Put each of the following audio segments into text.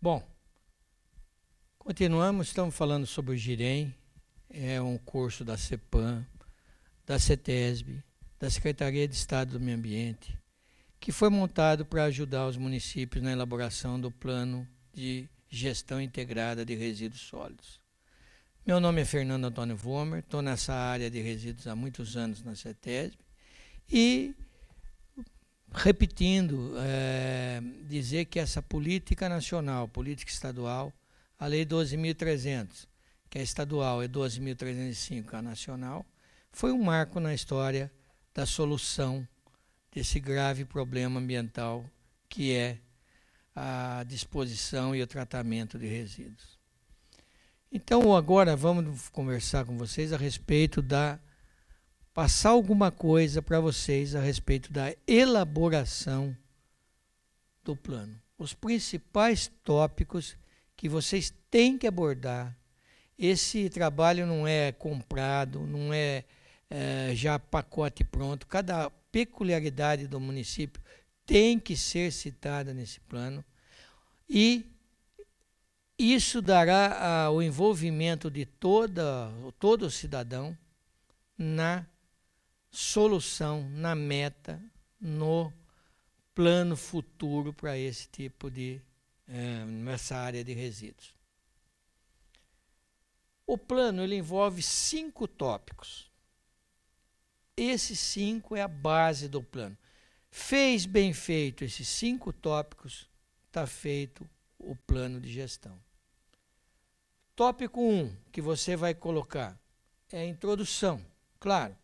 Bom, continuamos, estamos falando sobre o GIREM, é um curso da CEPAM, da CETESB, da Secretaria de Estado do Meio Ambiente, que foi montado para ajudar os municípios na elaboração do Plano de Gestão Integrada de Resíduos Sólidos. Meu nome é Fernando Antônio Vomer, estou nessa área de resíduos há muitos anos na CETESB e, repetindo, dizer que essa política nacional, política estadual, a Lei 12.300, que é estadual, é 12.305, que é a nacional, foi um marco na história da solução desse grave problema ambiental que é a disposição e o tratamento de resíduos. Então, agora vamos conversar com vocês a respeito passar alguma coisa para vocês a respeito da elaboração do plano. Os principais tópicos que vocês têm que abordar. Esse trabalho não é comprado, não é já pacote pronto. Cada peculiaridade do município tem que ser citada nesse plano e isso dará o envolvimento de todo cidadão na solução, na meta, no plano futuro para esse tipo nessa área de resíduos. O plano ele envolve 5 tópicos. Esses 5 é a base do plano. Fez bem feito esses 5 tópicos, está feito o plano de gestão. Tópico 1 que você vai colocar é a introdução, claro.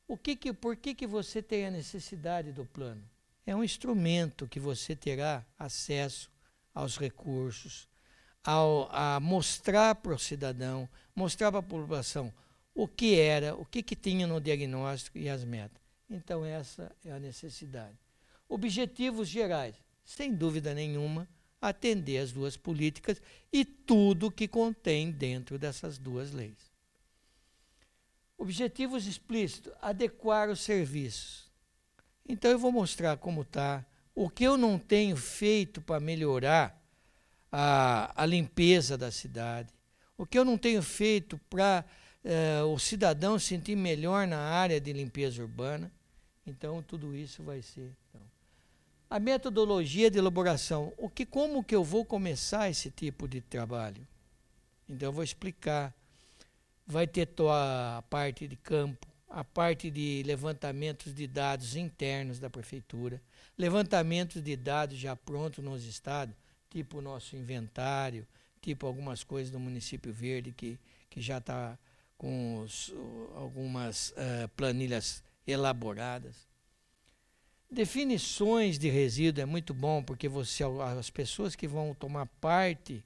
Por que você tem a necessidade do plano? É um instrumento que você terá acesso aos recursos, a mostrar para o cidadão, mostrar para a população o que era, o que tinha no diagnóstico e as metas. Então essa é a necessidade. Objetivos gerais, sem dúvida nenhuma, atender as 2 políticas e tudo que contém dentro dessas 2 leis. Objetivos explícitos, adequar os serviços. Então eu vou mostrar como está, o que eu não tenho feito para melhorar a limpeza da cidade, o que eu não tenho feito para o cidadão sentir melhor na área de limpeza urbana. Então tudo isso vai ser. A metodologia de elaboração, como que eu vou começar esse tipo de trabalho? Então eu vou explicar. Vai ter a parte de campo, a parte de levantamentos de dados internos da prefeitura, levantamentos de dados já prontos nos estados, tipo o nosso inventário, tipo algumas coisas do município verde que já está com algumas planilhas elaboradas. Definições de resíduo é muito bom, porque as pessoas que vão tomar parte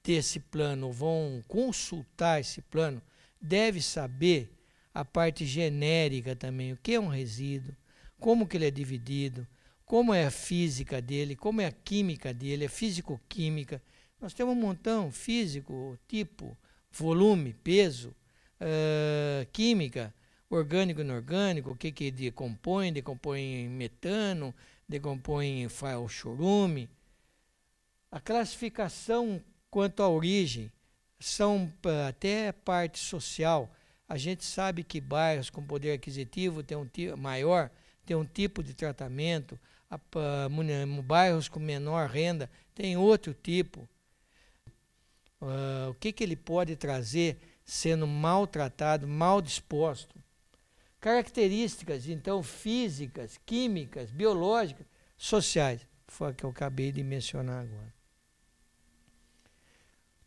desse plano, vão consultar esse plano, deve saber a parte genérica também, o que é um resíduo, como que ele é dividido, como é a física dele, como é a química dele, a físico-química. Nós temos um montão, físico, tipo, volume, peso, química, orgânico e inorgânico, o que decompõe em metano, decompõe em chorume. A classificação quanto à origem, são até parte social. A gente sabe que bairros com poder aquisitivo maior tem um tipo de tratamento, bairros com menor renda tem outro tipo. O que ele pode trazer sendo maltratado, mal disposto. Características, então, físicas, químicas, biológicas, sociais, foi o que eu acabei de mencionar agora.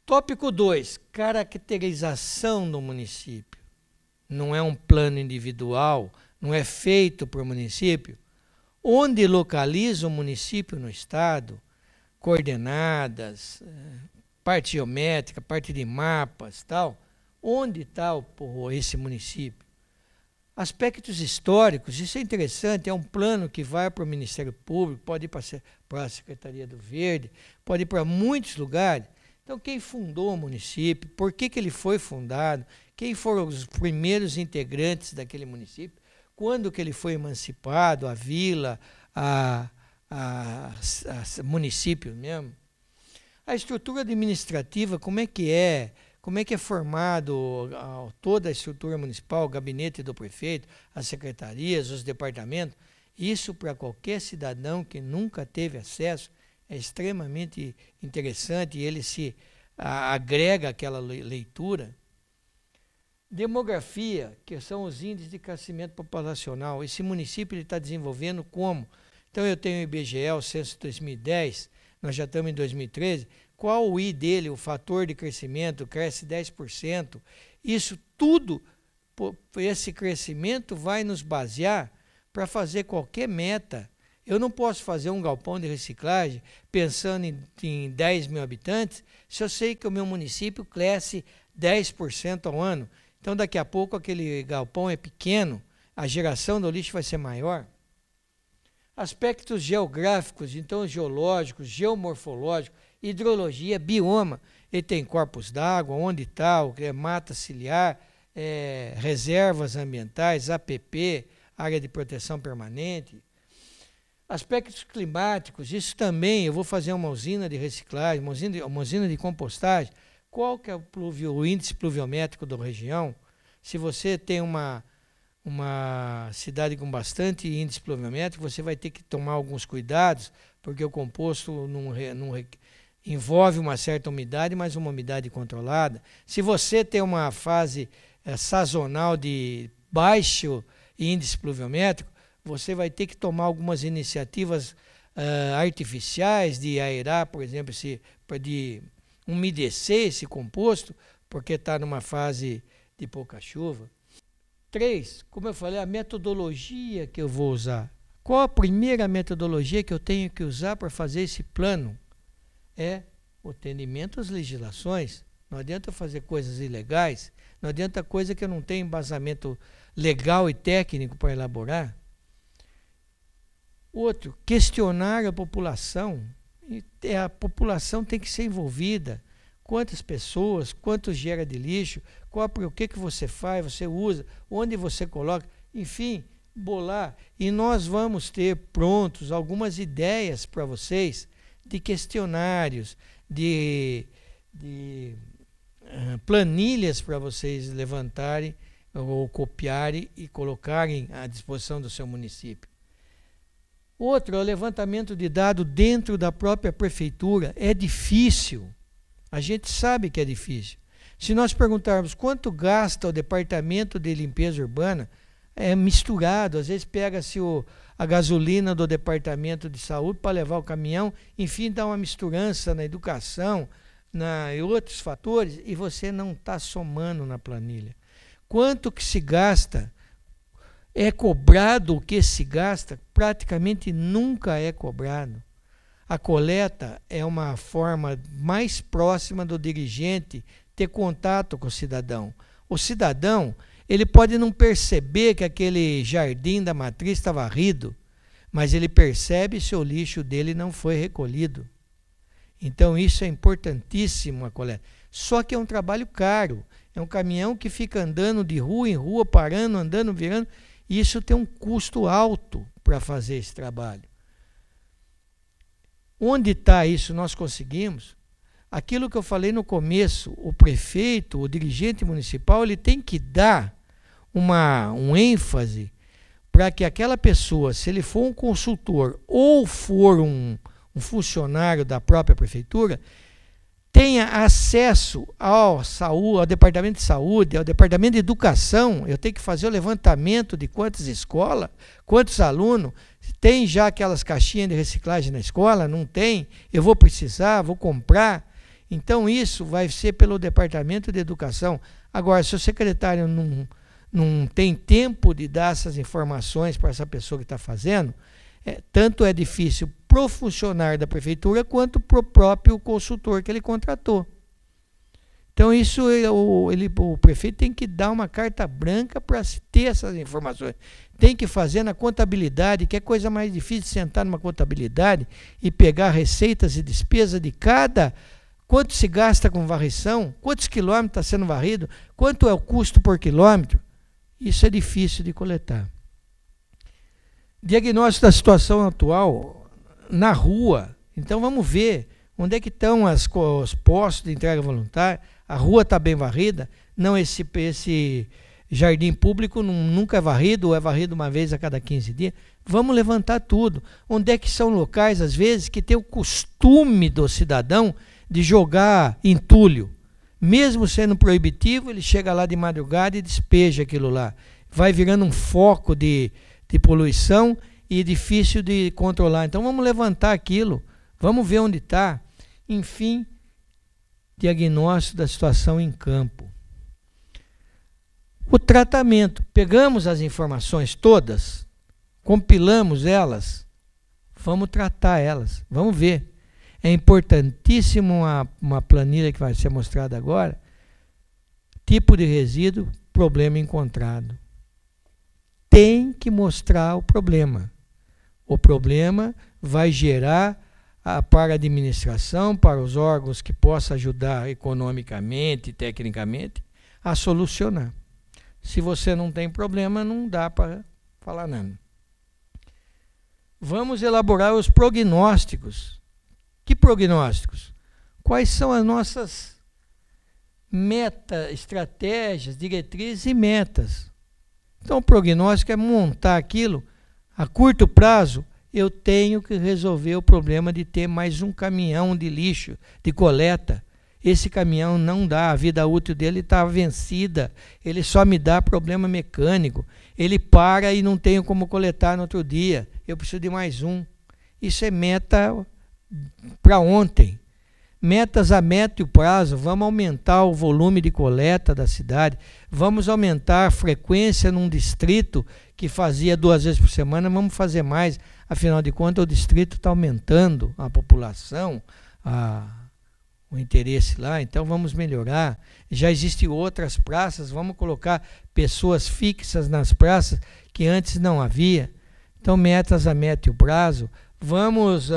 Tópico 2, caracterização do município. Não é um plano individual, não é feito para o município. Onde localiza o município no estado, coordenadas, parte geométrica, parte de mapas, tal. Onde está esse município? Aspectos históricos, isso é interessante, é um plano que vai para o Ministério Público, pode ir para a Secretaria do Verde, pode ir para muitos lugares. Então, quem fundou o município, por que ele foi fundado, quem foram os primeiros integrantes daquele município, quando que ele foi emancipado, a vila, a município mesmo. A estrutura administrativa, como é que é? Como é que é formado toda a estrutura municipal, o gabinete do prefeito, as secretarias, os departamentos? Isso, para qualquer cidadão que nunca teve acesso, é extremamente interessante e ele se agrega àquela leitura. Demografia, que são os índices de crescimento populacional. Esse município está desenvolvendo como? Então, eu tenho o IBGE, o censo de 2010, nós já estamos em 2013. Qual o I dele, o fator de crescimento? Cresce 10%. Isso tudo, esse crescimento vai nos basear para fazer qualquer meta. Eu não posso fazer um galpão de reciclagem pensando em 10 mil habitantes se eu sei que o meu município cresce 10% ao ano. Então, daqui a pouco, aquele galpão é pequeno, a geração do lixo vai ser maior. Aspectos geográficos, então geológicos, geomorfológicos, hidrologia, bioma. Ele tem corpos d'água, onde está, mata ciliar, reservas ambientais, APP, área de proteção permanente. Aspectos climáticos, isso também, eu vou fazer uma usina de reciclagem, uma usina de compostagem. Qual que é o índice pluviométrico da região? Se você tem uma cidade com bastante índice pluviométrico, você vai ter que tomar alguns cuidados, porque o composto envolve uma certa umidade, mas uma umidade controlada. Se você tem uma fase sazonal de baixo índice pluviométrico, você vai ter que tomar algumas iniciativas artificiais de aerar, por exemplo, de umedecer esse composto, porque está numa fase de pouca chuva. 3, como eu falei, a metodologia que eu vou usar. Qual a primeira metodologia que eu tenho que usar para fazer esse plano? É o atendimento às legislações. Não adianta fazer coisas ilegais, não adianta coisa que eu não tenho embasamento legal e técnico para elaborar. Outro, questionar a população. A população tem que ser envolvida. Quantas pessoas, quanto gera de lixo, o que você faz, você usa, onde você coloca, enfim, bolar. E nós vamos ter prontos algumas ideias para vocês de questionários, de planilhas para vocês levantarem ou copiarem e colocarem à disposição do seu município. Outro é o levantamento de dados dentro da própria prefeitura. É difícil, a gente sabe que é difícil. Se nós perguntarmos quanto gasta o departamento de limpeza urbana, é misturado, às vezes pega-se a gasolina do departamento de saúde para levar o caminhão, enfim, dá uma misturança na educação, em outros fatores, e você não está somando na planilha. Quanto que se gasta? É cobrado o que se gasta? Praticamente nunca é cobrado. A coleta é uma forma mais próxima do dirigente ter contato com o cidadão. O cidadão, ele pode não perceber que aquele jardim da matriz está varrido, mas ele percebe se o lixo dele não foi recolhido. Então isso é importantíssimo, a coleta. Só que é um trabalho caro. É um caminhão que fica andando de rua em rua, parando, andando, virando. E isso tem um custo alto para fazer esse trabalho. Onde está isso? Nós conseguimos. Aquilo que eu falei no começo, o prefeito, o dirigente municipal, ele tem que dar um ênfase para que aquela pessoa, se ele for um consultor ou for um funcionário da própria prefeitura, tenha acesso ao departamento de saúde, ao departamento de educação. Eu tenho que fazer o levantamento de quantas escolas, quantos alunos, tem já aquelas caixinhas de reciclagem na escola? Não tem? Eu vou precisar, vou comprar. Então isso vai ser pelo departamento de educação. Agora, se o secretário não tem tempo de dar essas informações para essa pessoa que está fazendo, tanto é difícil para o funcionário da prefeitura quanto para o próprio consultor que ele contratou. Então isso o prefeito tem que dar uma carta branca para se ter essas informações. Tem que fazer na contabilidade, que é coisa mais difícil de sentar numa contabilidade e pegar receitas e despesas de quanto se gasta com varrição, quantos quilômetros está sendo varrido, quanto é o custo por quilômetro. Isso é difícil de coletar. Diagnóstico da situação atual na rua. Então vamos ver Onde é que estão os postos de entrega voluntária? A rua está bem varrida? Não, esse jardim público nunca é varrido, ou é varrido uma vez a cada 15 dias. Vamos levantar tudo. Onde é que são locais, às vezes, que tem o costume do cidadão de jogar entulho? Mesmo sendo proibitivo, ele chega lá de madrugada e despeja aquilo lá. Vai virando um foco de poluição e difícil de controlar. Então vamos levantar aquilo, vamos ver onde está. Enfim, diagnóstico da situação em campo. O tratamento. Pegamos as informações todas, compilamos elas, vamos tratar elas, vamos ver. É importantíssimo uma planilha que vai ser mostrada agora. Tipo de resíduo, problema encontrado. Tem que mostrar o problema. O problema vai gerar para a administração, para os órgãos que possam ajudar economicamente e tecnicamente a solucionar. Se você não tem problema, não dá para falar nada. Vamos elaborar os prognósticos. Que prognósticos? Quais são as nossas estratégias, diretrizes e metas? Então, o prognóstico é montar aquilo. A curto prazo, eu tenho que resolver o problema de ter mais um caminhão de lixo, de coleta. Esse caminhão não dá, a vida útil dele está vencida, ele só me dá problema mecânico, ele para e não tenho como coletar no outro dia, eu preciso de mais um. Isso é meta para ontem. Metas a médio prazo, vamos aumentar o volume de coleta da cidade, vamos aumentar a frequência num distrito que fazia 2 vezes por semana, vamos fazer mais, afinal de contas o distrito está aumentando a população, o interesse lá, então vamos melhorar. Já existem outras praças, vamos colocar pessoas fixas nas praças que antes não havia. Então metas a médio prazo, vamos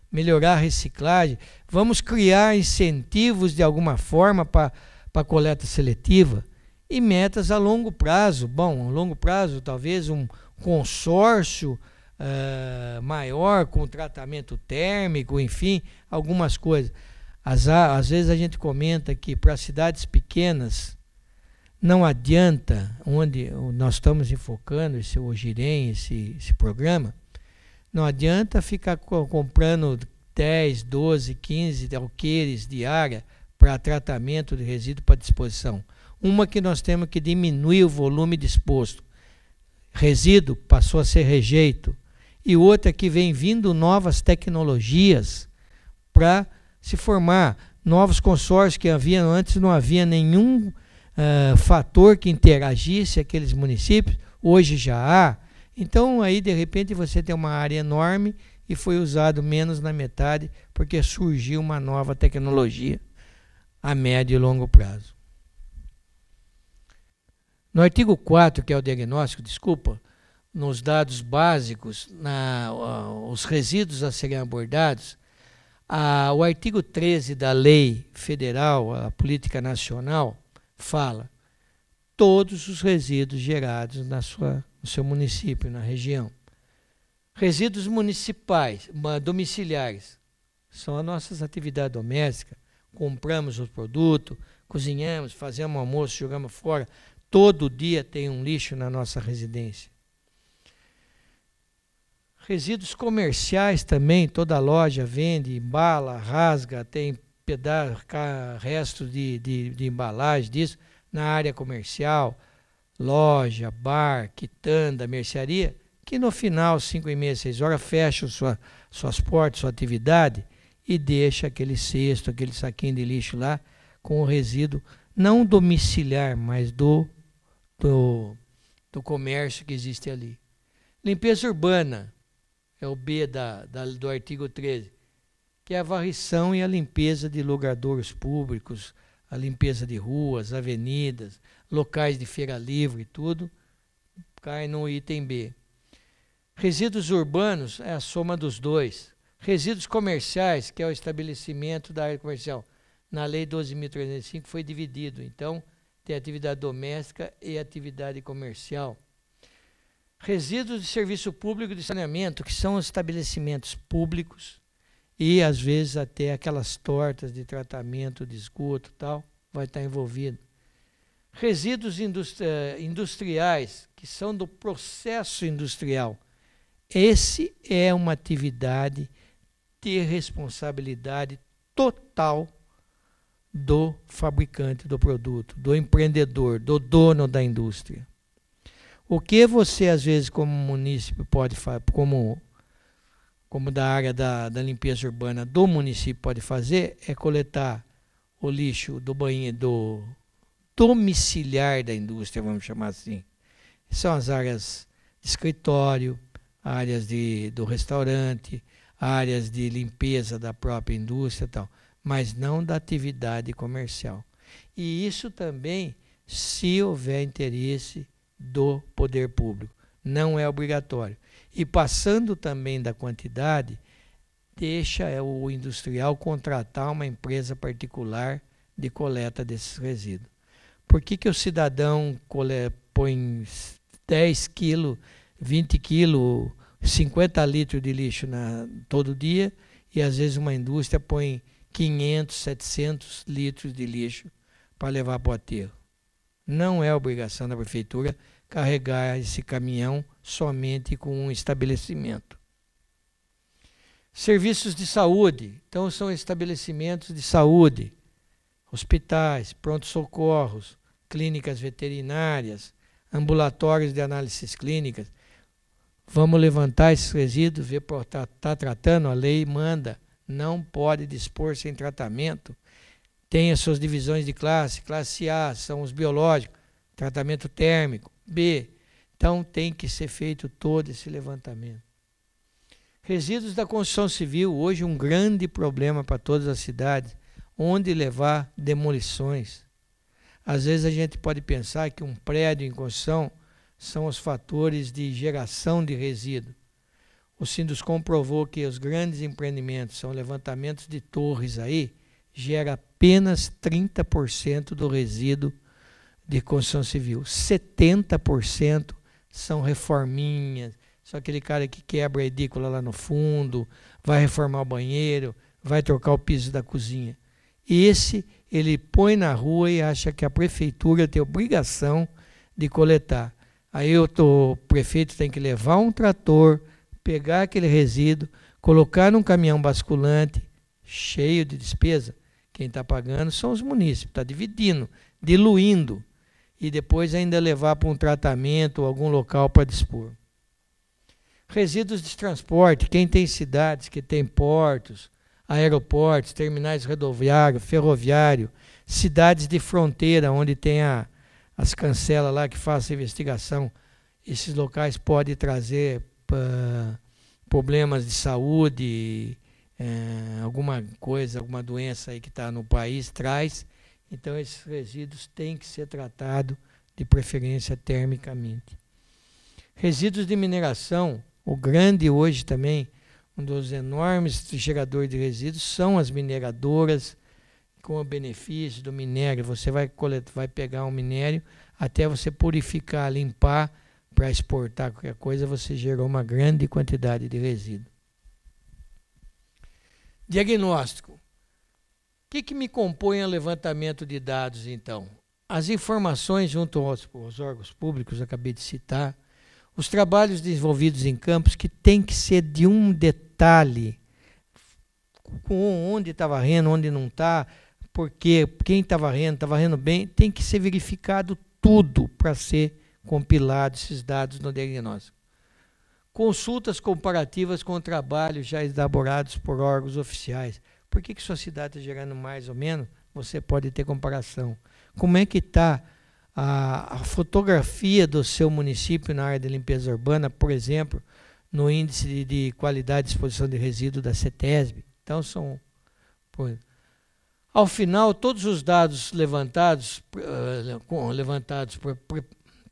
melhorar a reciclagem, vamos criar incentivos de alguma forma para a coleta seletiva e metas a longo prazo. Bom, a longo prazo talvez um consórcio maior com tratamento térmico, enfim, algumas coisas. Às vezes a gente comenta que para cidades pequenas não adianta, onde nós estamos enfocando esse OGIREM, esse programa, não adianta ficar comprando 10, 12, 15 alqueires de área para tratamento de resíduo para disposição. Uma que nós temos que diminuir o volume disposto. Resíduo passou a ser rejeito. E outra que vem vindo novas tecnologias para se formar. Novos consórcios que havia antes, não havia nenhum fator que interagisse aqueles municípios, hoje já há. Então aí de repente você tem uma área enorme e foi usado menos na metade porque surgiu uma nova tecnologia a médio e longo prazo. No artigo 4, que é o diagnóstico, nos dados básicos, os resíduos a serem abordados, o artigo 13 da Lei Federal, a Política Nacional, fala todos os resíduos gerados no seu município, na região. Resíduos municipais, domiciliares, são as nossas atividades domésticas. Compramos os produtos, cozinhamos, fazemos almoço, jogamos fora. Todo dia tem um lixo na nossa residência. Resíduos comerciais também, toda loja vende, embala, rasga, tem resto de embalagem disso na área comercial, loja, bar, quitanda, mercearia, que no final, 5h30, 6 horas, fecham suas portas, sua atividade e deixa aquele cesto, aquele saquinho de lixo lá com o resíduo, não domiciliar, mas do comércio que existe ali. Limpeza urbana, é o B do artigo 13, que é a varrição e a limpeza de logradouros públicos, a limpeza de ruas, avenidas, locais de feira livre e tudo, cai no item B. Resíduos urbanos é a soma dos dois. Resíduos comerciais, que é o estabelecimento da área comercial, na Lei 12.305 foi dividido, então tem atividade doméstica e atividade comercial. Resíduos de serviço público de saneamento, que são os estabelecimentos públicos e às vezes até aquelas tortas de tratamento de esgoto e tal, vai estar envolvido. Resíduos industriais, que são do processo industrial. Esse é uma atividade de responsabilidade total do fabricante do produto, do empreendedor, do dono da indústria. O que você, às vezes, como município pode fazer, como da área da limpeza urbana do município pode fazer, é coletar o lixo do banheiro, do domiciliar da indústria, vamos chamar assim. São as áreas de escritório, áreas do restaurante, áreas de limpeza da própria indústria e tal, mas não da atividade comercial. E isso também, se houver interesse do poder público, não é obrigatório. E passando também da quantidade, deixa o industrial contratar uma empresa particular de coleta desses resíduos. Por que o cidadão põe 10 quilos, 20 quilos, 50 litros de lixo todo dia e às vezes uma indústria põe 500, 700 litros de lixo para levar para o aterro? Não é obrigação da prefeitura carregar esse caminhão somente com um estabelecimento. Serviços de saúde. Então, são estabelecimentos de saúde, hospitais, pronto-socorros, clínicas veterinárias, ambulatórios de análises clínicas. Vamos levantar esses resíduos, ver por está tratando, a lei manda, não pode dispor sem tratamento. Tem as suas divisões de classe A são os biológicos, tratamento térmico, B. Então tem que ser feito todo esse levantamento. Resíduos da construção civil, hoje um grande problema para todas as cidades, onde levar demolições. Às vezes a gente pode pensar que um prédio em construção são os fatores de geração de resíduo. O Sinduscom provou que os grandes empreendimentos, são levantamentos de torres aí, gera apenas 30% do resíduo de construção civil. 70% são reforminhas, só aquele cara que quebra a edícula lá no fundo, vai reformar o banheiro, vai trocar o piso da cozinha. Esse ele põe na rua e acha que a prefeitura tem obrigação de coletar. Aí o prefeito tem que levar um trator, pegar aquele resíduo, colocar num caminhão basculante, cheio de despesa. Quem está pagando são os munícipes, está dividindo, diluindo, e depois ainda levar para um tratamento ou algum local para dispor. Resíduos de transporte, quem tem cidades que tem portos, aeroportos, terminais rodoviários, ferroviário, cidades de fronteira, onde tem as cancelas lá que fazem investigação, esses locais podem trazer problemas de saúde, alguma coisa, alguma doença aí que está no país, traz. Então esses resíduos têm que ser tratados de preferência termicamente. Resíduos de mineração, o grande hoje também, um dos enormes geradores de resíduos são as mineradoras, com o benefício do minério. Você vai pegar um minério, até você purificar, limpar, para exportar qualquer coisa, você gerou uma grande quantidade de resíduo. Diagnóstico. O que me compõe o levantamento de dados, então? As informações junto aos órgãos públicos, eu acabei de citar, os trabalhos desenvolvidos em campos, que tem que ser de um detalhe, com onde está varrendo, onde não está, porque quem está varrendo bem, tem que ser verificado tudo para ser compilado esses dados no diagnóstico. Consultas comparativas com trabalhos já elaborados por órgãos oficiais. Por que sua cidade está gerando mais ou menos? Você pode ter comparação. Como é que está a fotografia do seu município na área de limpeza urbana, por exemplo, no índice de qualidade de exposição de resíduo da CETESB? Então, ao final, todos os dados levantados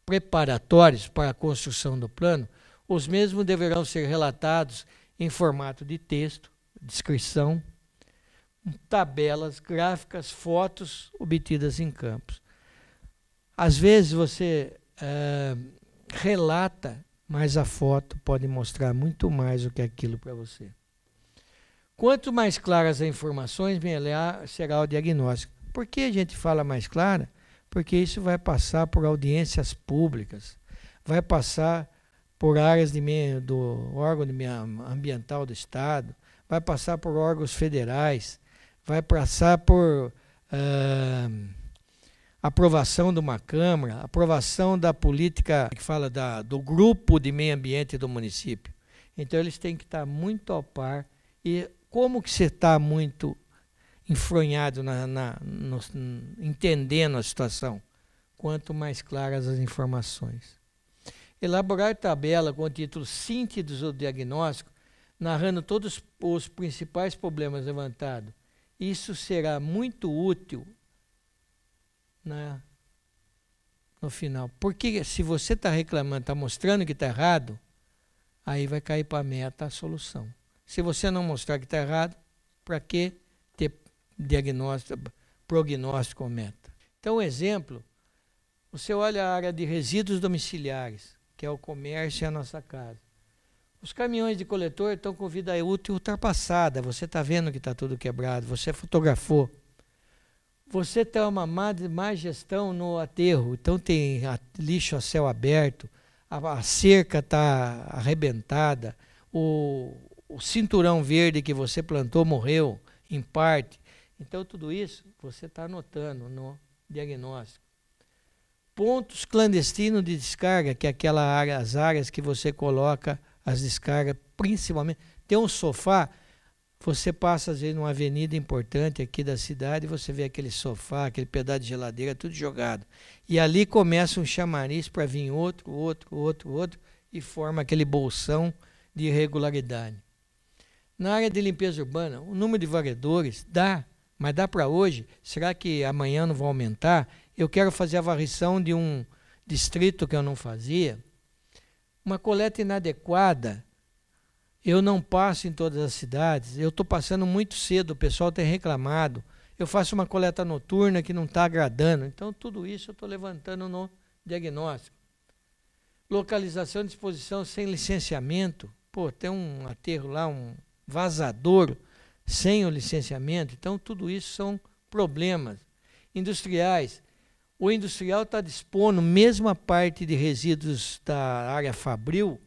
preparatórios para a construção do plano, os mesmos deverão ser relatados em formato de texto, descrição, tabelas, gráficas, fotos obtidas em campos. Às vezes você relata, mas a foto pode mostrar muito mais do que aquilo para você. Quanto mais claras as informações, melhor será o diagnóstico. Por que a gente fala mais clara? Porque isso vai passar por audiências públicas, vai passar por áreas do órgão de meio ambiental do Estado, vai passar por órgãos federais, vai passar por aprovação de uma Câmara, aprovação da política que fala do grupo de meio ambiente do município. Então eles têm que estar muito ao par. E como que você está muito enfronhado entendendo a situação? Quanto mais claras as informações. Elaborar tabela com o título Síntese do diagnóstico, narrando todos os principais problemas levantados. Isso será muito útil no final. Porque se você está reclamando, está mostrando que está errado, aí vai cair para a meta a solução. Se você não mostrar que está errado, para que ter prognóstico ou meta? Então, um exemplo, você olha a área de resíduos domiciliares, que é o comércio e a nossa casa. Os caminhões de coletor estão com vida útil ultrapassada, você está vendo que está tudo quebrado, você fotografou. Você tem uma má gestão no aterro, então tem lixo a céu aberto, a cerca está arrebentada, o cinturão verde que você plantou morreu, em parte. Então, tudo isso você está anotando no diagnóstico. Pontos clandestinos de descarga, que é as áreas que você coloca as descargas, principalmente. Tem um sofá, você passa às vezes numa avenida importante aqui da cidade, você vê aquele sofá, aquele pedaço de geladeira, tudo jogado. E ali começa um chamariz para vir outro, e forma aquele bolsão de irregularidade. Na área de limpeza urbana, o número de varredores dá, mas dá para hoje? Será que amanhã não vai aumentar? Eu quero fazer a varrição de um distrito que eu não fazia. Uma coleta inadequada, eu não passo em todas as cidades, eu estou passando muito cedo, o pessoal tem reclamado. Eu faço uma coleta noturna que não está agradando. Então, tudo isso eu estou levantando no diagnóstico. Localização de exposição sem licenciamento. Pô, tem um aterro lá, um vazadouro sem o licenciamento. Então, tudo isso são problemas. Industriais. O industrial está dispondo, mesmo a parte de resíduos da área fabril,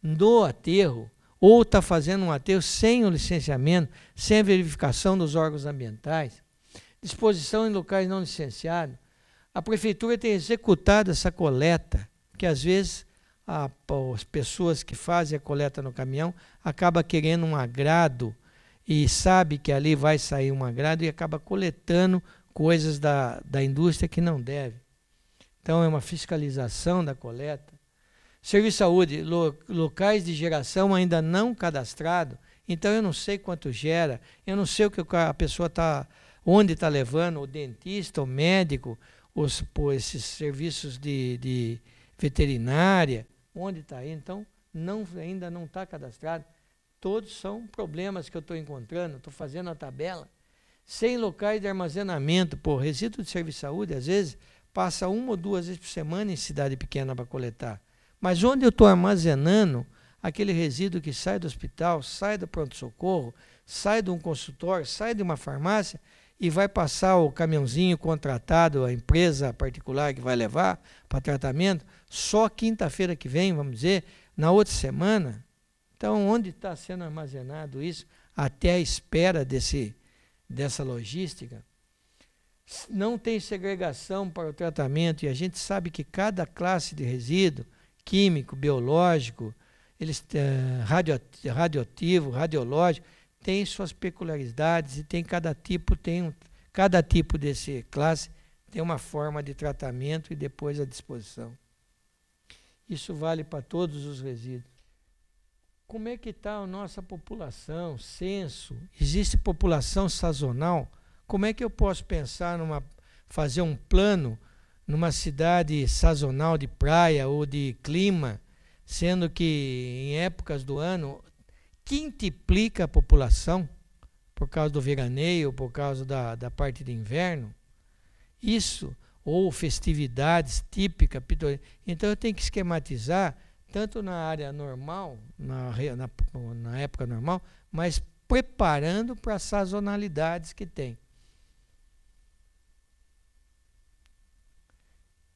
no aterro, ou está fazendo um aterro sem o licenciamento, sem a verificação dos órgãos ambientais. Disposição em locais não licenciados. A prefeitura tem executado essa coleta, que às vezes as pessoas que fazem a coleta no caminhão acabam querendo um agrado e sabe que ali vai sair um agrado e acaba coletando coisas da indústria que não deve. Então, é uma fiscalização da coleta. Serviço de saúde, locais de geração ainda não cadastrados, então eu não sei quanto gera, eu não sei o que a pessoa está, onde está levando, o dentista, o médico, esses serviços de veterinária, onde está indo. Então, ainda não está cadastrado. Todos são problemas que eu estou encontrando, estou fazendo a tabela. Sem locais de armazenamento, resíduo de serviço de saúde, às vezes, passa 1 ou 2 vezes por semana em cidade pequena para coletar. Mas onde eu estou armazenando aquele resíduo que sai do hospital, sai do pronto-socorro, sai de um consultório, sai de uma farmácia e vai passar o caminhãozinho contratado, a empresa particular que vai levar para tratamento, só quinta-feira que vem, vamos dizer, na outra semana. Então, onde está sendo armazenado isso até a espera dessa logística? Não tem segregação para o tratamento, e a gente sabe que cada classe de resíduo, químico, biológico, radioativo, radiológico, tem suas peculiaridades e cada tipo desse classe tem uma forma de tratamento e depois a disposição. Isso vale para todos os resíduos. Como é que está a nossa população? Censo? Existe população sazonal? Como é que eu posso pensar fazer um plano numa cidade sazonal de praia ou de clima, sendo que em épocas do ano quintuplica a população por causa do veraneio, por causa da parte de inverno? Isso, ou festividades típicas. Então eu tenho que esquematizar tanto na área normal, na época normal, mas preparando para as sazonalidades que tem.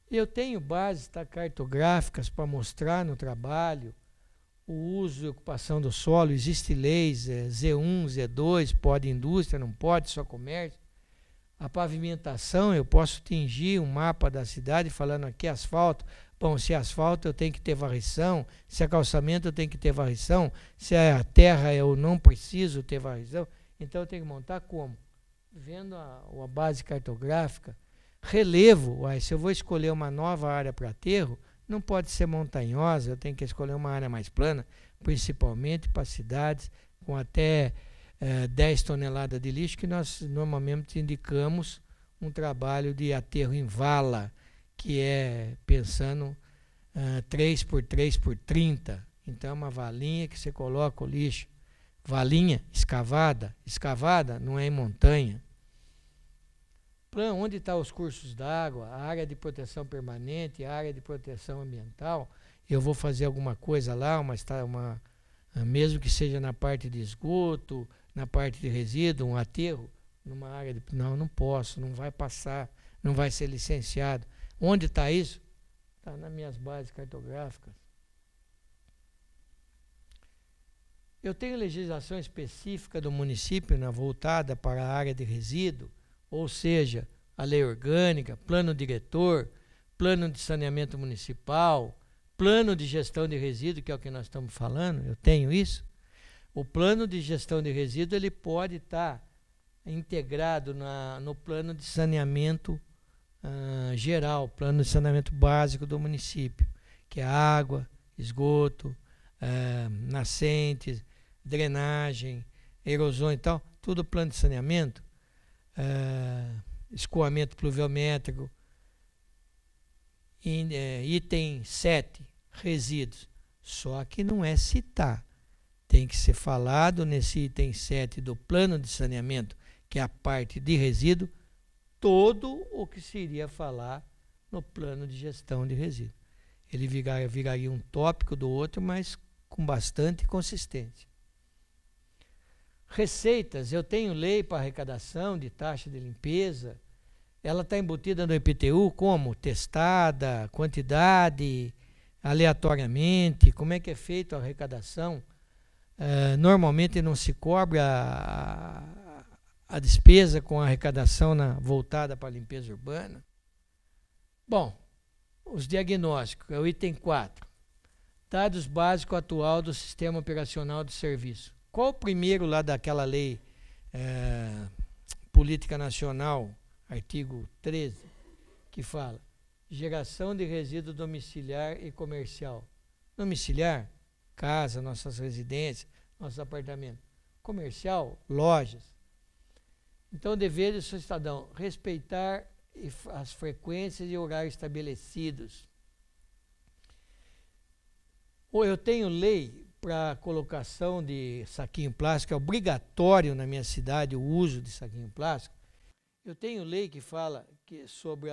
Eu tenho bases cartográficas para mostrar no trabalho o uso e ocupação do solo. Existem leis, Z1, Z2, pode indústria, não pode, só comércio. A pavimentação, eu posso tingir um mapa da cidade falando aqui asfalto. Bom, se é asfalto eu tenho que ter varrição, se é calçamento eu tenho que ter varrição, se é terra eu não preciso ter varrição. Então eu tenho que montar como? Vendo a base cartográfica. Relevo, se eu vou escolher uma nova área para aterro, não pode ser montanhosa, eu tenho que escolher uma área mais plana, principalmente para cidades com até 10 toneladas de lixo, que nós normalmente indicamos um trabalho de aterro em vala, que é pensando 3 por 3 por 30. Então é uma valinha que você coloca o lixo. Valinha escavada, escavada não é em montanha. Onde estão os cursos d'água, a área de proteção permanente, a área de proteção ambiental, eu vou fazer alguma coisa lá, mesmo que seja na parte de esgoto, na parte de resíduo, um aterro, numa área de... Não posso, não vai passar, não vai ser licenciado. Onde está isso? Está nas minhas bases cartográficas. Eu tenho legislação específica do município voltada para a área de resíduo, ou seja, a lei orgânica, plano diretor, plano de saneamento municipal, plano de gestão de resíduo, que é o que nós estamos falando, eu tenho isso. O plano de gestão de resíduo ele pode estar integrado no plano de saneamento geral, plano de saneamento básico do município, que é água, esgoto, nascentes, drenagem, erosão e tal, tudo plano de saneamento. Escoamento pluviométrico. Item 7, resíduos. Só que não é citar. Tem que ser falado nesse item 7 do plano de saneamento, que é a parte de resíduo, todo o que se iria falar no plano de gestão de resíduos. Ele viraria um tópico do outro, mas com bastante consistência. Receitas, eu tenho lei para arrecadação de taxa de limpeza, ela está embutida no IPTU como? Testada, quantidade, aleatoriamente, como é que é feita a arrecadação? Normalmente não se cobra a despesa com a arrecadação voltada para a limpeza urbana. Bom, os diagnósticos, é o item 4. Dados básicos atual do sistema operacional do serviço. Qual o primeiro lá daquela lei política nacional, artigo 13, que fala geração de resíduo domiciliar e comercial. Domiciliar, casa, nossas residências, nossos apartamentos. Comercial, lojas. Então, deveres do cidadão, respeitar as frequências e horários estabelecidos. Ou eu tenho lei para colocação de saquinho plástico, é obrigatório na minha cidade o uso de saquinho plástico. Eu tenho lei que fala sobre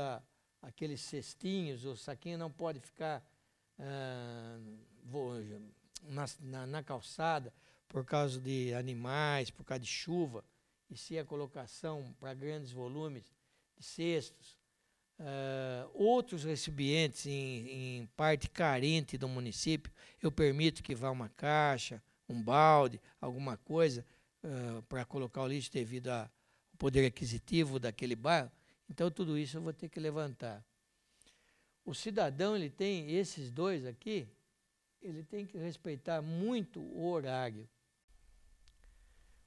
aqueles cestinhos, o saquinho não pode ficar na calçada por causa de animais, por causa de chuva, e se a colocação para grandes volumes de cestos. Outros recipientes em parte carente do município, eu permito que vá uma caixa, um balde, alguma coisa para colocar o lixo devido ao poder aquisitivo daquele bairro. Então, tudo isso eu vou ter que levantar. O cidadão, ele tem esses dois aqui, ele tem que respeitar muito o horário.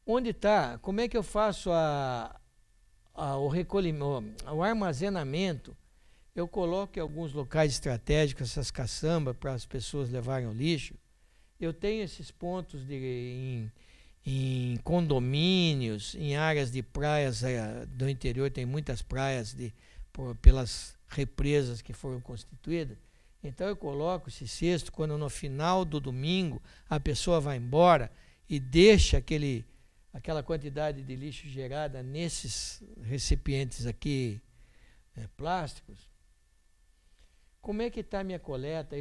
Onde está? Como é que eu faço o recolhimento, o armazenamento? Eu coloco em alguns locais estratégicos essas caçambas para as pessoas levarem o lixo. Eu tenho esses pontos em condomínios, em áreas de praias do interior, tem muitas praias pelas represas que foram constituídas. Então eu coloco esse cesto quando no final do domingo a pessoa vai embora e deixa aquela quantidade de lixo gerada nesses recipientes aqui plásticos. Como é que está a minha coleta?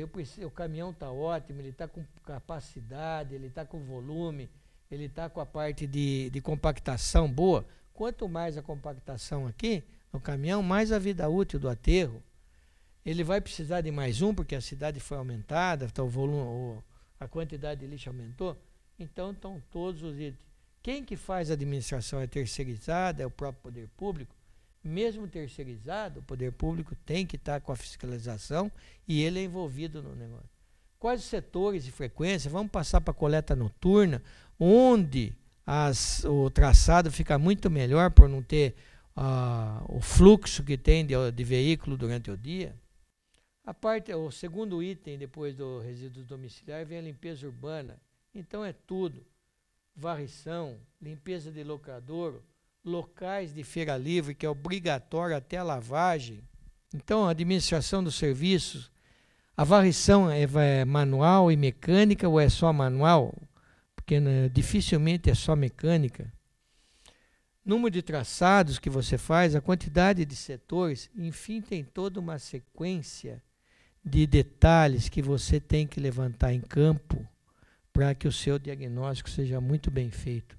O caminhão está ótimo, ele está com capacidade, ele está com volume, ele está com a parte de compactação boa. Quanto mais a compactação aqui no caminhão, mais a vida útil do aterro. Ele vai precisar de mais um, porque a cidade foi aumentada, então o volume, a quantidade de lixo aumentou. Então estão todos os itens. Quem que faz a administração é terceirizada, é o próprio poder público. Mesmo terceirizado, o poder público tem que estar com a fiscalização e ele é envolvido no negócio. Quais os setores de frequência? Vamos passar para a coleta noturna, onde o traçado fica muito melhor por não ter o fluxo que tem de veículo durante o dia. O segundo item, depois do resíduo domiciliar, vem a limpeza urbana. Então é tudo. Varrição, limpeza de locadouro, locais de feira livre, que é obrigatório até a lavagem. Então, a administração dos serviços, a varrição é manual e mecânica ou é só manual? Porque dificilmente é só mecânica. Número de traçados que você faz, a quantidade de setores, enfim, tem toda uma sequência de detalhes que você tem que levantar em campo para que o seu diagnóstico seja muito bem feito.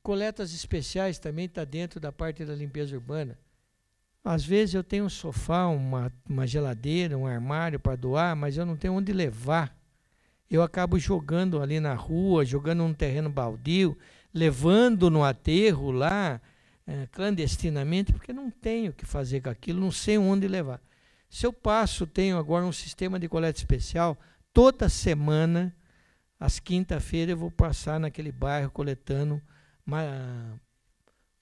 Coletas especiais também está dentro da parte da limpeza urbana. Às vezes eu tenho um sofá, uma geladeira, um armário para doar, mas eu não tenho onde levar. Eu acabo jogando ali na rua, jogando num terreno baldio, levando no aterro lá, clandestinamente, porque não tenho o que fazer com aquilo, não sei onde levar. Se eu tenho agora um sistema de coleta especial, toda semana, às quinta-feiras, eu vou passar naquele bairro coletando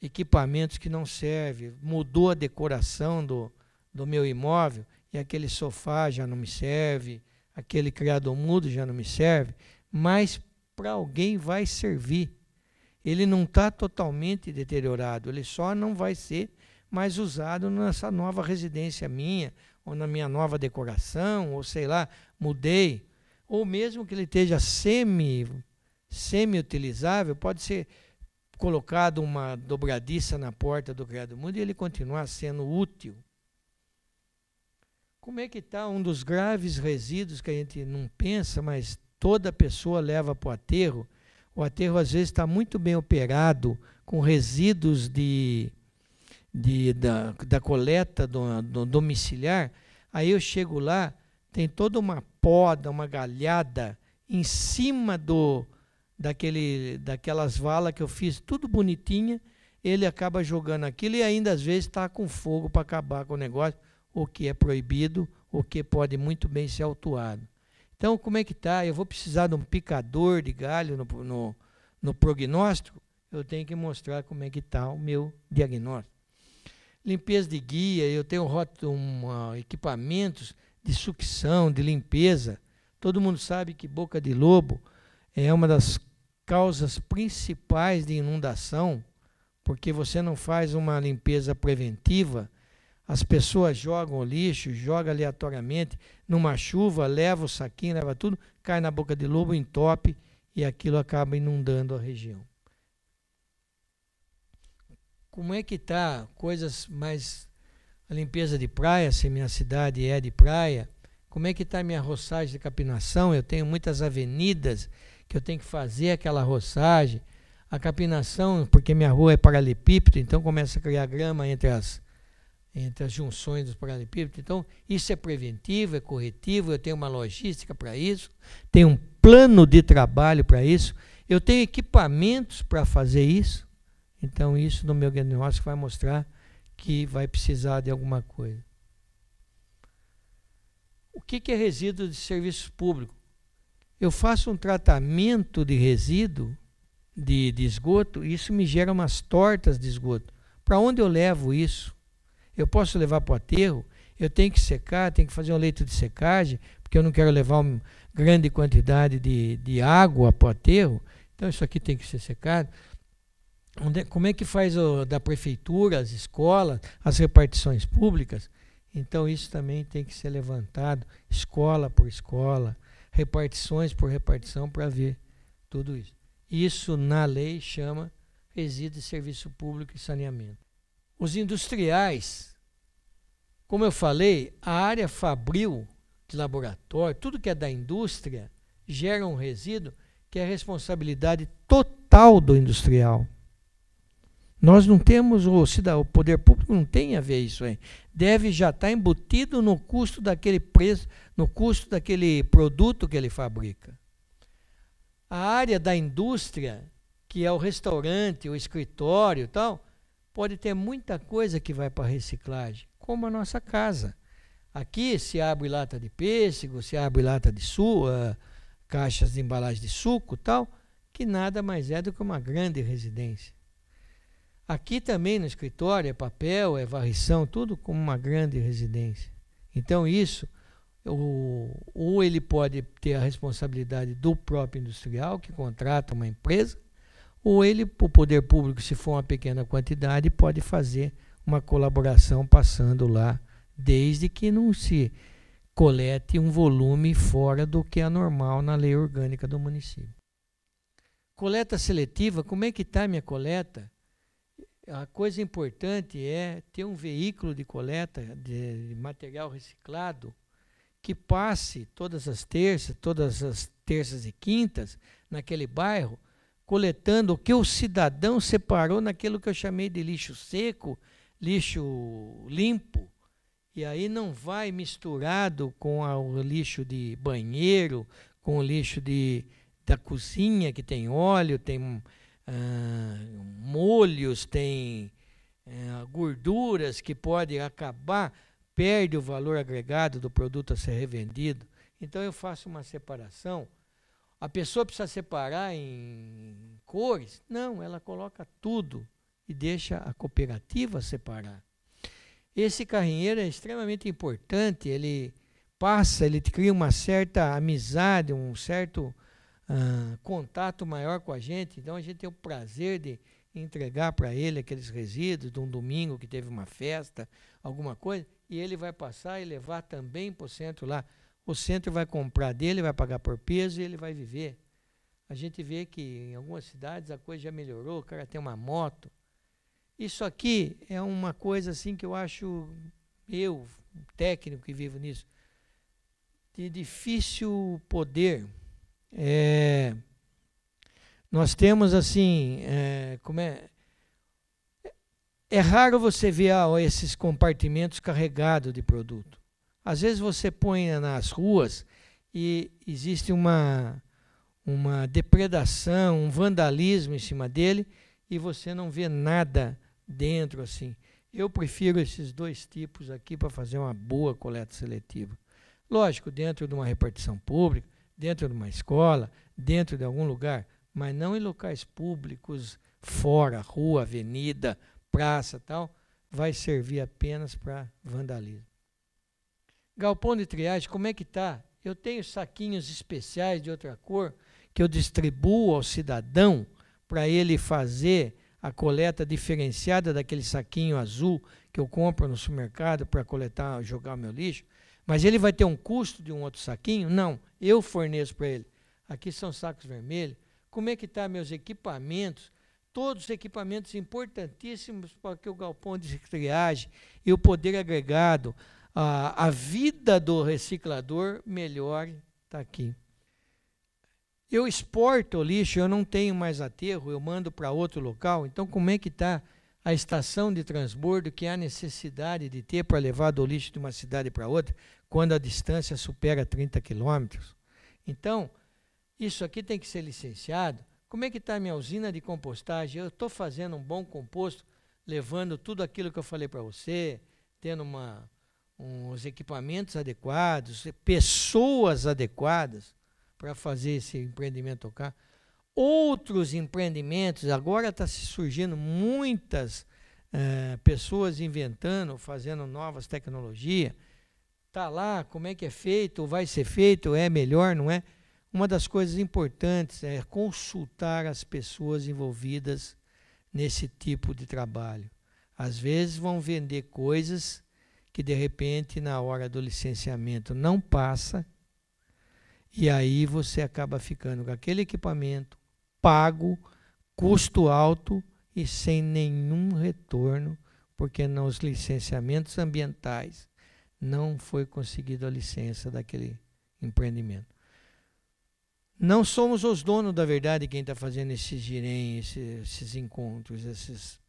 equipamentos que não servem. Mudou a decoração do meu imóvel e aquele sofá já não me serve, aquele criado mudo já não me serve, mas para alguém vai servir. Ele não está totalmente deteriorado, ele só não vai ser mais usado nessa nova residência minha, ou na minha nova decoração, ou sei lá, mudei. Ou mesmo que ele esteja semi-utilizável, pode ser colocado uma dobradiça na porta do criado mudo e ele continuar sendo útil. Como é que está um dos graves resíduos que a gente não pensa, mas toda pessoa leva para o aterro? O aterro às vezes está muito bem operado com resíduos da coleta do domiciliar. Aí eu chego lá, tem toda uma poda, uma galhada em cima daquelas valas que eu fiz, tudo bonitinha. Ele acaba jogando aquilo e ainda às vezes está com fogo para acabar com o negócio, o que é proibido, o que pode muito bem ser autuado. Então, como é que está? Eu vou precisar de um picador de galho no prognóstico? Eu tenho que mostrar como é que está o meu diagnóstico. Limpeza de guia, eu tenho equipamentos de sucção, de limpeza. Todo mundo sabe que boca de lobo é uma das causas principais de inundação, porque você não faz uma limpeza preventiva. As pessoas jogam o lixo, jogam aleatoriamente, numa chuva, leva o saquinho, leva tudo, cai na boca de lobo, entope e aquilo acaba inundando a região. Como é que está coisas mais... A limpeza de praia, se minha cidade é de praia, como é que está a minha roçagem de capinação? Eu tenho muitas avenidas que eu tenho que fazer aquela roçagem. A capinação, porque minha rua é paralelepípedo, então começa a criar grama entre as junções dos paralelepípedos. Então, isso é preventivo, é corretivo, eu tenho uma logística para isso, tenho um plano de trabalho para isso, eu tenho equipamentos para fazer isso. Então, isso no meu diagnóstico vai mostrar que vai precisar de alguma coisa. O que é resíduo de serviço público? Eu faço um tratamento de resíduo, de esgoto, e isso me gera umas tortas de esgoto. Para onde eu levo isso? Eu posso levar para o aterro? Eu tenho que secar, tenho que fazer um leito de secagem, porque eu não quero levar uma grande quantidade de água para o aterro. Então, isso aqui tem que ser secado. Como é que faz da prefeitura, as escolas, as repartições públicas? Então, isso também tem que ser levantado, escola por escola, repartições por repartição, para ver tudo isso. Isso, na lei, chama resíduo de serviço público e saneamento. Os industriais, como eu falei, a área fabril de laboratório, tudo que é da indústria, gera um resíduo que é a responsabilidade total do industrial. Nós não temos, o poder público não tem a ver isso aí. Deve já estar embutido no custo daquele preço, no custo daquele produto que ele fabrica. A área da indústria, que é o restaurante, o escritório e tal, pode ter muita coisa que vai para reciclagem, como a nossa casa. Aqui se abre lata de pêssego, se abre lata de caixas de embalagem de suco e tal, que nada mais é do que uma grande residência. Aqui também no escritório é papel, é varrição, tudo como uma grande residência. Então isso, ou ele pode ter a responsabilidade do próprio industrial, que contrata uma empresa, ou ele, o poder público, se for uma pequena quantidade, pode fazer uma colaboração passando lá, desde que não se colete um volume fora do que é normal na lei orgânica do município. Coleta seletiva, como é que está a minha coleta? A coisa importante é ter um veículo de coleta de material reciclado que passe todas as terças e quintas naquele bairro, coletando o que o cidadão separou naquilo que eu chamei de lixo seco, lixo limpo, e aí não vai misturado com o lixo de banheiro, com o lixo da cozinha, que tem óleo, tem molhos, tem gorduras que podem acabar, perde o valor agregado do produto a ser revendido. Então eu faço uma separação. A pessoa precisa separar em cores? Não, ela coloca tudo e deixa a cooperativa separar. Esse carrinheiro é extremamente importante, ele cria uma certa amizade, um certo contato maior com a gente, então a gente tem o prazer de entregar para ele aqueles resíduos de um domingo que teve uma festa, alguma coisa, e ele vai passar e levar também para o centro lá. O centro vai comprar dele, vai pagar por peso e ele vai viver. A gente vê que em algumas cidades a coisa já melhorou, o cara tem uma moto. Isso aqui é uma coisa assim que eu acho, eu, técnico que vivo nisso, de difícil poder. Nós temos assim, é raro você ver esses compartimentos carregados de produto. Às vezes você põe nas ruas e existe uma depredação, um vandalismo em cima dele e você não vê nada dentro assim. Eu prefiro esses dois tipos aqui para fazer uma boa coleta seletiva. Lógico, dentro de uma repartição pública, dentro de uma escola, dentro de algum lugar, mas não em locais públicos, fora, rua, avenida, praça, tal, vai servir apenas para vandalismo. Galpão de triagem, como é que está? Eu tenho saquinhos especiais de outra cor que eu distribuo ao cidadão para ele fazer a coleta diferenciada daquele saquinho azul que eu compro no supermercado para coletar, jogar o meu lixo. Mas ele vai ter um custo de um outro saquinho? Não, eu forneço para ele. Aqui são sacos vermelhos. Como é que está meus equipamentos? Todos os equipamentos importantíssimos para que o galpão de triagem e o poder agregado, a vida do reciclador melhore, está aqui. Eu exporto o lixo, eu não tenho mais aterro, eu mando para outro local. Então, como é que está a estação de transbordo que há necessidade de ter para levar do lixo de uma cidade para outra, quando a distância supera 30 quilômetros? Então, isso aqui tem que ser licenciado. Como é que está a minha usina de compostagem? Eu estou fazendo um bom composto, levando tudo aquilo que eu falei para você, tendo uns equipamentos adequados, pessoas adequadas para fazer esse empreendimento tocar. Outros empreendimentos, agora está se surgindo muitas pessoas inventando, fazendo novas tecnologias. Está lá, como é que é feito, vai ser feito, é melhor, não é? Uma das coisas importantes é consultar as pessoas envolvidas nesse tipo de trabalho. Às vezes vão vender coisas que de repente na hora do licenciamento não passa, e aí você acaba ficando com aquele equipamento pago, custo alto e sem nenhum retorno, porque nos licenciamentos ambientais não foi conseguido a licença daquele empreendimento. Não somos os donos da verdade quem está fazendo esses girém, esses encontros,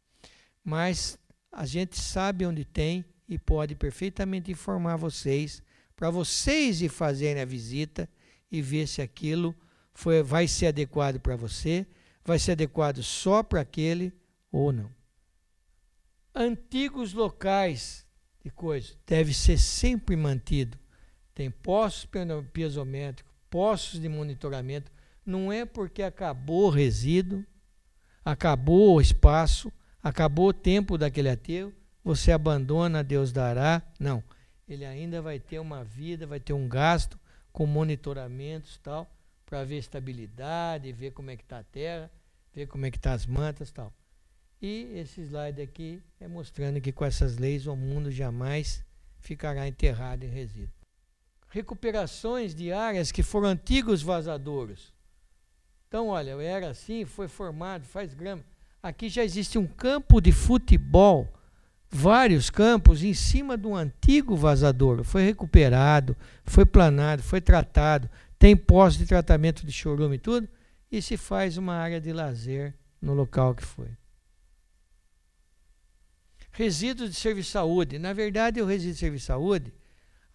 mas a gente sabe onde tem e pode perfeitamente informar vocês, para vocês ir fazerem a visita e ver se aquilo vai ser adequado para você, vai ser adequado só para aquele ou não. Antigos locais de coisas deve ser sempre mantido. Tem postos piezométricos, postos de monitoramento. Não é porque acabou o resíduo, acabou o espaço, acabou o tempo daquele aterro, você abandona, Deus dará. Não, ele ainda vai ter uma vida, vai ter um gasto com monitoramentos e tal, para ver estabilidade, ver como é que está a terra, ver como é que estão as mantas e tal. E esse slide aqui é mostrando que com essas leis o mundo jamais ficará enterrado em resíduo. Recuperações de áreas que foram antigos vazadouros. Então, olha, era assim, foi formado, faz grama. Aqui já existe um campo de futebol, vários campos em cima de um antigo vazadouro. Foi recuperado, foi planado, foi tratado, tem posto de tratamento de chorume e tudo, e se faz uma área de lazer no local que foi. Resíduos de serviço de saúde. Na verdade, o resíduo de serviço de saúde,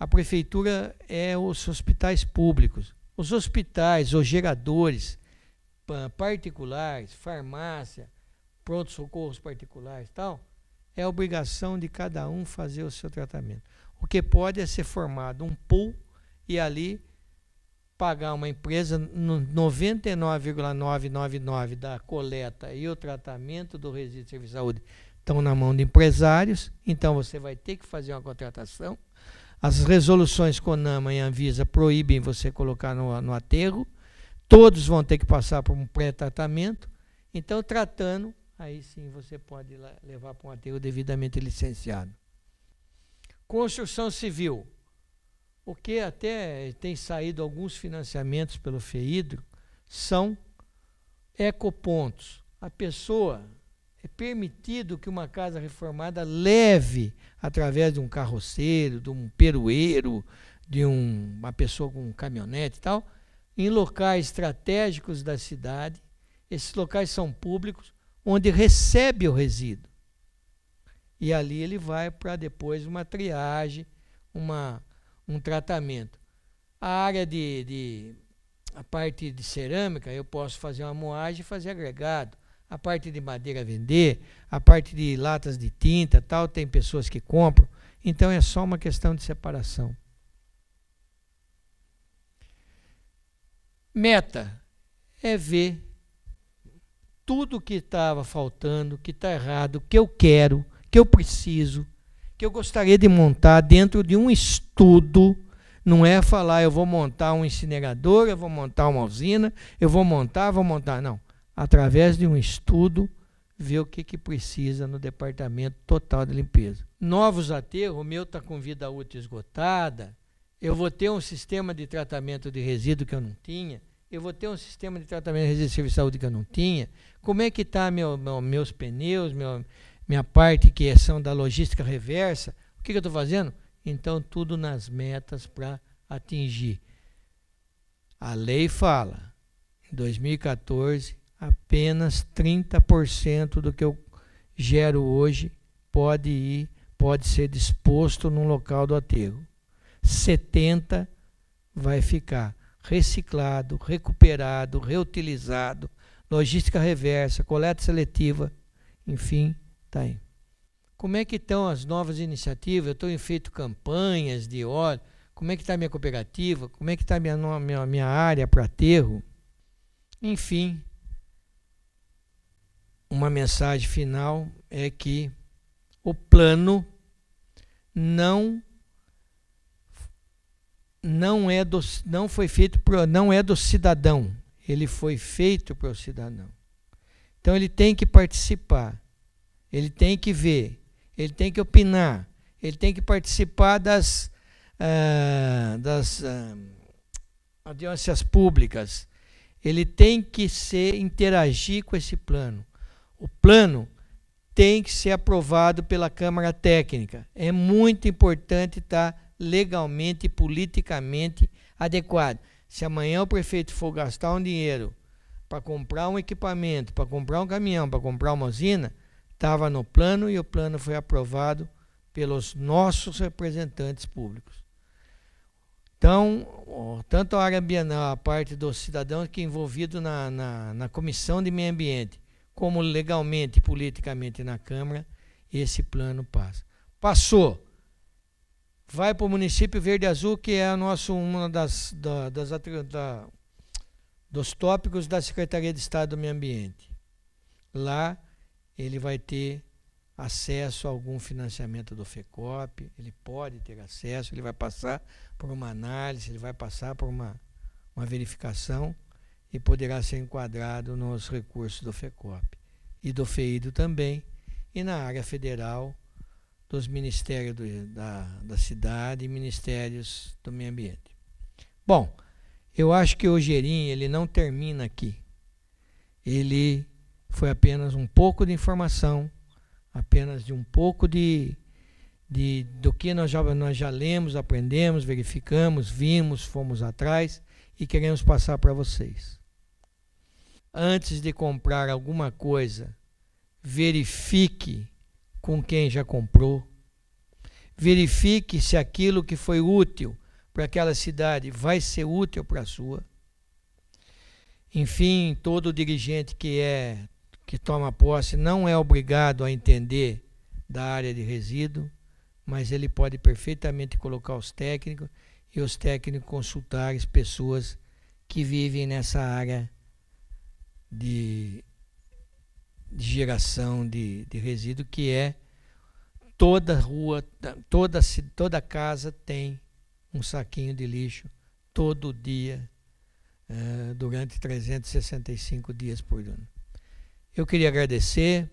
a prefeitura é os hospitais públicos. Os hospitais, os geradores particulares, farmácia, pronto-socorros particulares e tal, é a obrigação de cada um fazer o seu tratamento. O que pode é ser formado um pool e ali pagar uma empresa 99,999 da coleta e o tratamento do resíduo de serviço de saúde estão na mão de empresários, então você vai ter que fazer uma contratação. As resoluções CONAMA e Anvisa proíbem você colocar no aterro, todos vão ter que passar por um pré-tratamento, então tratando, aí sim você pode levar para um aterro devidamente licenciado. Construção civil. O que até tem saído alguns financiamentos pelo FEIDRO são ecopontos. A pessoa, é permitido que uma casa reformada leve, através de um carroceiro, de um peroeiro, de uma pessoa com um caminhonete e tal, em locais estratégicos da cidade. Esses locais são públicos, onde recebe o resíduo. E ali ele vai para depois uma triagem, um tratamento. A área a parte de cerâmica, eu posso fazer uma moagem e fazer agregado. A parte de madeira vender, a parte de latas de tinta, tal, tem pessoas que compram. Então é só uma questão de separação. Meta é ver tudo que estava faltando, que está errado, que eu quero, que eu preciso, que eu gostaria de montar dentro de um estudo. Não é falar, eu vou montar um incinerador, eu vou montar uma usina, eu vou montar, não. Através de um estudo, ver o que precisa no departamento total de limpeza. Novos aterros, o meu está com vida útil esgotada, eu vou ter um sistema de tratamento de resíduo que eu não tinha, eu vou ter um sistema de tratamento de resíduo de serviço de saúde que eu não tinha, como é que está meus pneus, minha parte que são da logística reversa, o que eu estou fazendo? Então, tudo nas metas para atingir. A lei fala, em 2014, apenas 30% do que eu gero hoje pode ser disposto num local do aterro. 70% vai ficar reciclado, recuperado, reutilizado, logística reversa, coleta seletiva, enfim, está aí. Como é que estão as novas iniciativas? Eu estou feito campanhas de óleo, como é que está a minha cooperativa, como é que está a minha área para aterro? Enfim, uma mensagem final é que o plano não é do cidadão, ele foi feito para o cidadão. Então ele tem que participar, ele tem que ver, ele tem que opinar, ele tem que participar das audiências públicas, ele tem que interagir com esse plano. O plano tem que ser aprovado pela Câmara Técnica. É muito importante estar legalmente e politicamente adequado. Se amanhã o prefeito for gastar um dinheiro para comprar um equipamento, para comprar um caminhão, para comprar uma usina, estava no plano e o plano foi aprovado pelos nossos representantes públicos. Então, tanto a área ambiental, a parte dos cidadãos que é envolvido na Comissão de Meio Ambiente, como legalmente e politicamente na Câmara, esse plano passa. Passou. Vai para o município Verde Azul, que é uma dos tópicos da Secretaria de Estado do Meio Ambiente. Lá ele vai ter acesso a algum financiamento do FECOP, ele pode ter acesso, ele vai passar por uma análise, ele vai passar por uma verificação e poderá ser enquadrado nos recursos do FECOP. E do FEIDO também, e na área federal, dos ministérios da cidade e ministérios do meio ambiente. Bom, eu acho que o Gerim, ele não termina aqui. Ele foi apenas um pouco de informação, apenas de um pouco do que nós já lemos, aprendemos, verificamos, vimos, fomos atrás e queremos passar para vocês. Antes de comprar alguma coisa, verifique com quem já comprou, verifique se aquilo que foi útil para aquela cidade vai ser útil para a sua. Enfim, todo dirigente que toma posse não é obrigado a entender da área de resíduo, mas ele pode perfeitamente colocar os técnicos e os técnicos consultar as pessoas que vivem nessa área de geração de resíduo, que é toda rua, toda casa tem um saquinho de lixo todo dia, durante 365 dias por ano. Eu queria agradecer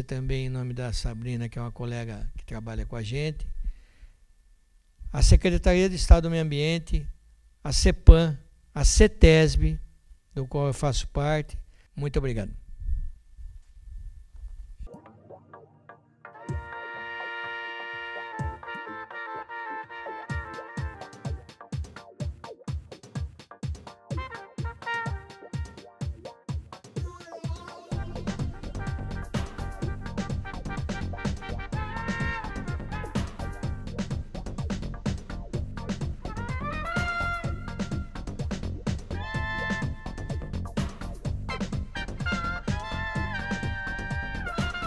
também em nome da Sabrina, que é uma colega que trabalha com a gente, a Secretaria de Estado do Meio Ambiente, a CEPAM, a CETESB, do qual eu faço parte. Muito obrigado.